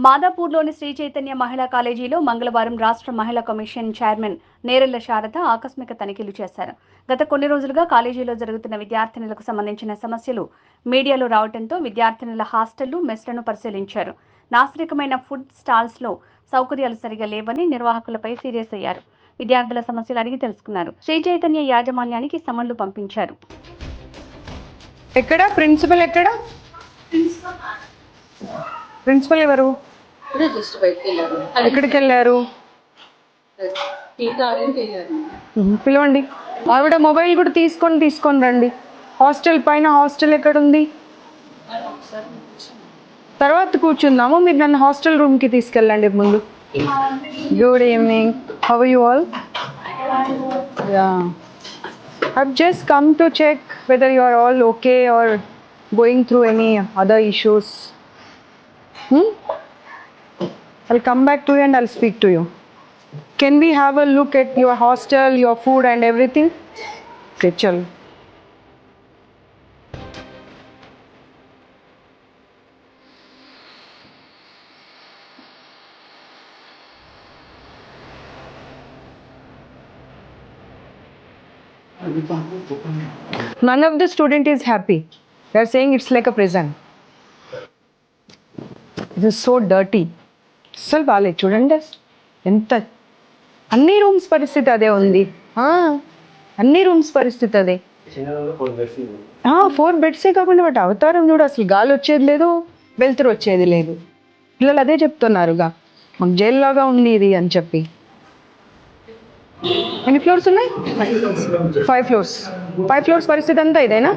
మాదాపూర్లోని శ్రీ చైతన్య మహిళా కాలేజీలో మంగళవారం రాష్ట్ర మహిళా కమిషన్ చైర్మన్ నేరెళ్ల శారద ఆకస్మిక తనిఖీలు చేశారు. గత కొన్ని రోజులుగా కాలేజీలో జరుగుతున్న విద్యార్థినులకు సంబంధించిన సమస్యలు మీడియాలో రావడంతో విద్యార్థినుల హాస్టళ్లు, మెస్లను పరిశీలించారు. నాసిరకమైన ఫుడ్ స్టాల్స్లో సౌకర్యాలు సరిగా లేవని నిర్వాహకులపై సీరియస్ అయ్యారు. విద్యార్థుల సమస్యలు అడిగి తెలుసుకున్నారు. శ్రీ చైతన్య యాజమాన్యానికి సమన్లు పంపించారు. ఎక్కడ ప్రిన్సిపల్ ఎక్కడ? ప్రిన్సిపల్ ఎవరు? ఎక్కడికి వెళ్ళారు? పిలవండి. ఆవిడ మొబైల్ కూడా తీసుకొని రండి. హాస్టల్ పైన హాస్టల్ ఎక్కడ ఉంది? తర్వాత కూర్చుందాము. మీరు నన్ను హాస్టల్ రూమ్కి తీసుకెళ్ళండి ముందు. Good evening. How are you all? I've just come to check whether you are all okay or going through any other issues. I'll come back to you and I'll speak to you. Can we have a look at your hostel, your food and everything? Okay, chalo. None of the student is happy. They are saying it's like a prison. It is so dirty. అసలు బాగాలేదు చూడండి. ఎంత అన్ని rooms పరిస్థితి అదే ఉంది. అన్ని rooms పరిస్థితి అదే. 4 బెడ్సే కాకుండా వాటి అవతారం చూడు. అసలు గాలి వచ్చేది లేదు, వెలుతురు వచ్చేది లేదు. పిల్లలు అదే చెప్తున్నారుగా, మాకు జైల్లాగా ఉంది ఇది అని చెప్పి. ఎన్ని ఫ్లోర్స్ ఉన్నాయి? 5 ఫ్లోర్స్. 5 ఫ్లోర్స్ పరిస్థితి అంతా ఇదేనా?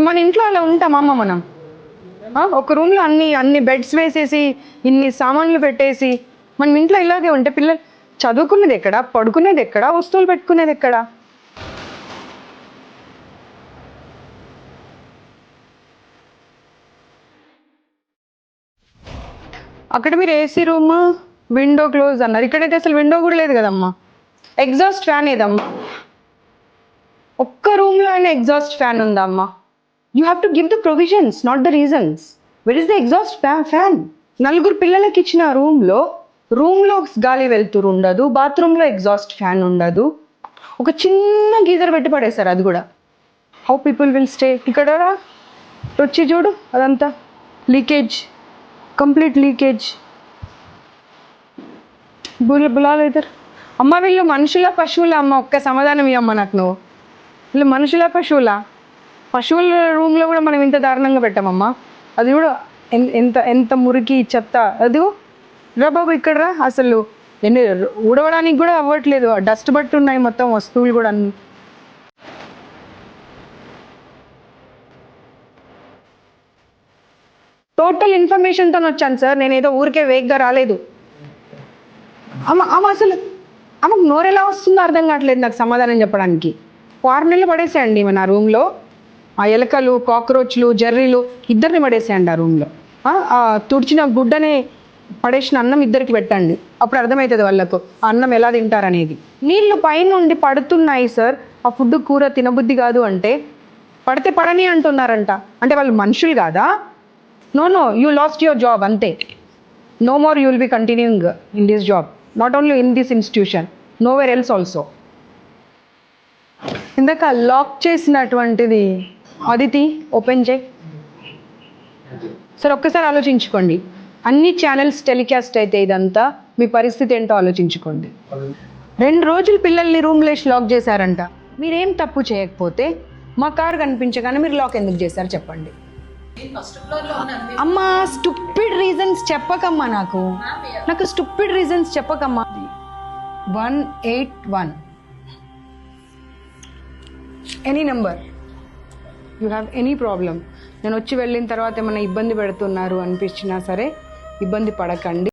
మన ఇంట్లో అలా ఉంటామమ్మ మనం? ఒక రూమ్లో అన్ని బెడ్స్ వేసేసి ఇన్ని సామాన్లు పెట్టేసి మనం ఇంట్లో ఇలాగే ఉంటే పిల్లలు చదువుకునేది ఎక్కడ, పడుకునేది ఎక్కడ, వస్తువులు పెట్టుకునేది ఎక్కడ? అక్కడ మీరు ఏసీ రూమ్, విండో క్లోజ్ అన్నారు. ఇక్కడైతే అసలు విండో కూడా లేదు కదమ్మా. ఎగ్జాస్ట్ ఫ్యాన్ ఏదమ్మా? ఒక్క రూమ్లో అయినా ఎగ్జాస్ట్ ఫ్యాన్ ఉందమ్మా? You have to give the provisions, not the reasons. Where is the exhaust fan? 4 పిల్లలకి ఇచ్చిన రూమ్లో గాలి వెళ్తురు ఉండదు, బాత్రూంలో ఎగ్జాస్ట్ ఫ్యాన్ ఉండదు, ఒక చిన్న గీజర్ పెట్టి పడేశారు. అది కూడా హౌ పీపుల్ విల్ స్టే? ఇక్కడ వచ్చి చూడు, అదంతా లీకేజ్, కంప్లీట్ లీకేజ్. బులాలు ఇద్దరు. అమ్మ వీళ్ళు మనుషుల పశువుల? అమ్మ ఒక్క సమాధానం ఇవ్వమ్మ నాకు నువ్వు. వీళ్ళు మనుషుల పశువుల? పశువుల రూమ్లో కూడా మనం ఇంత దారుణంగా పెట్టామమ్మా. అది కూడా ఎంత మురికి చెత్త. అది రా బాబు ఇక్కడ రా. అసలు ఊడవడానికి కూడా అవ్వట్లేదు, డస్ట్ బట్టి ఉన్నాయి మొత్తం వస్తువులు కూడా అన్ని. టోటల్ ఇన్ఫర్మేషన్తో వచ్చాను సార్, నేను ఏదో ఊరికే వేగ్గా రాలేదు. అమ్మ అసలు ఆమెకు నోరెలా వస్తుందో అర్థం కావట్లేదు నాకు సమాధానం చెప్పడానికి. 6 నెలలు పడేసేయండి మన రూమ్లో. ఆ ఎలకలు, కాక్రోచ్లు, జర్రీలు ఇద్దరిని పడేసేయండి ఆ రూమ్లో. తుడిచిన గుడ్డనే పడేసిన అన్నం ఇద్దరికి పెట్టండి. అప్పుడు అర్థమవుతుంది వాళ్ళకు ఆ అన్నం ఎలా తింటారనేది. నీళ్ళు పైనుండి పడుతున్నాయి సార్. ఆ ఫుడ్ కూర తినబుద్ధి కాదు అంటే పడితే పడని అంటున్నారంట. అంటే వాళ్ళు మనుషులు కాదా? No, you lost your job అంతే. No more you will be continuing in this job, not only in this institution, nowhere else also. ఇందాక లాక్ చేసినటువంటిది అదితి ఓపెన్ చేయి సార్. ఒక్కసారి ఆలోచించుకోండి. అన్ని ఛానల్స్ టెలికాస్ట్ అయితే ఇదంతా మీ పరిస్థితి ఏంటో ఆలోచించుకోండి. 2 రోజులు పిల్లల్ని రూమ్లో లాక్ చేశారంట. మీరేం తప్పు చేయకపోతే మా కారు కనిపించగానే మీరు లాక్ ఎందుకు చేశారు చెప్పండి. అమ్మా స్టూపిడ్ రీజన్స్ చెప్పకమ్మా, నాకు స్టూపిడ్ రీజన్స్ చెప్పకమ్మా. 181 any number, you have any problem. నేను వచ్చి వెళ్ళిన తర్వాత ఏమైనా ఇబ్బంది పెడుతున్నారు అనిపించినా సరే ఇబ్బంది పడకండి.